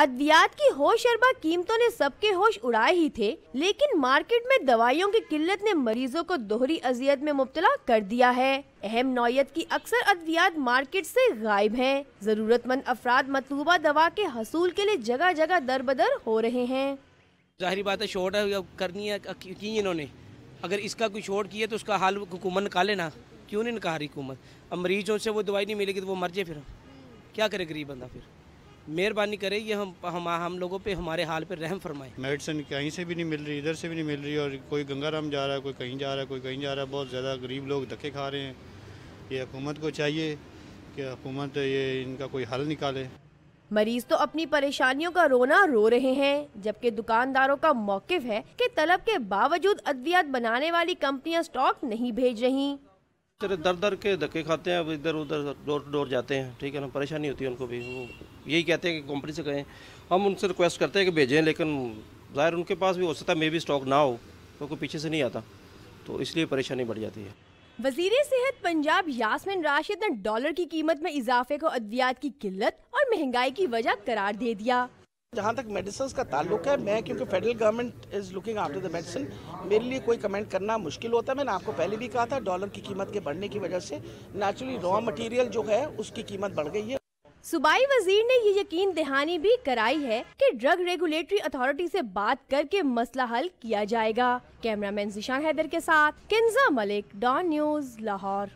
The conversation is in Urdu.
ادویات کی ہوش اربا قیمتوں نے سب کے ہوش اڑائے ہی تھے، لیکن مارکیٹ میں دوائیوں کی قلت نے مریضوں کو دوہری اذیت میں مبتلا کر دیا ہے۔ اہم نوعیت کی اکثر ادویات مارکیٹ سے غائب ہیں۔ ضرورت مند افراد مطلوبہ دوا کے حصول کے لیے جگہ جگہ در بدر ہو رہے ہیں۔ ظاہری بات ہے شارٹ کرنی ہے کی انہوں نے، اگر اس کا کوئی شارٹ کیا تو اس کا حل حکومت نکالے نا، کیوں نہیں نکال رہی حکومت؟ اب مریضوں سے وہ دوائی نہیں ملے گی تو وہ مر جائے، پھر کیا کرے غریب بندہ؟ پھر مہربانی کرے یہ ہم لوگوں پہ، ہمارے حال پہ رحم فرمائے۔ میڈیسن کہیں سے بھی نہیں مل رہی، ادھر سے بھی نہیں مل رہی، اور کوئی گنگا رام جا رہا ہے، کوئی کہیں جا رہا ہے، کوئی کہیں جا رہا ہے، بہت زیادہ غریب لوگ دھکے کھا رہے ہیں۔ یہ حکومت کو چاہیے کہ حکومت یہ ان کا کوئی حل نکالے۔ مریض تو اپنی پریشانیوں کا رونا رو رہے ہیں، جبکہ دکانداروں کا موقف ہے کہ طلب کے باوجود ادویات بنانے والی کمپنیاں سٹاک نہیں بھیج رہی۔ در در کے دھکے کھاتے ہیں، ادھر ادھر ڈور ڈور جاتے ہیں، ٹھیک ہے نا، پریشانی ہوتی ہے ان کو بھی۔ وہ یہی کہتے ہیں کہ کمپنی سے کہیں، ہم ان سے ریکویسٹ کرتے ہیں کہ بھیجیں، لیکن ظاہر ان کے پاس بھی ہو سکتا ہے مے بھی اسٹاک نہ ہو، کیونکہ پیچھے سے نہیں آتا، تو اس لیے پریشانی بڑھ جاتی ہے۔ وزیر صحت پنجاب یاسمین راشد نے ڈالر کی قیمت میں اضافے کو ادویات کی قلت اور مہنگائی کی وجہ قرار دے دیا۔ جہاں تک میڈیسنز کا تعلق ہے، میں کیونکہ federal government is looking after the medicine, میرے لیے کوئی کمنٹ کرنا مشکل ہوتا ہے۔ میں نے آپ کو پہلے بھی کہا تھا، ڈالر کی قیمت کے بڑھنے کی وجہ سے نیچرلی را مٹیریل جو ہے اس کی قیمت بڑھ گئی ہے۔ صوبائی وزیر نے یہ یقین دہانی بھی کرائی ہے کہ ڈرگ ریگولیٹری اتھارٹی سے بات کر کے مسئلہ حل کیا جائے گا۔ کیمرہ مین ذیشان حیدر کے ساتھ کنزہ ملک، ڈان نیوز، لاہور۔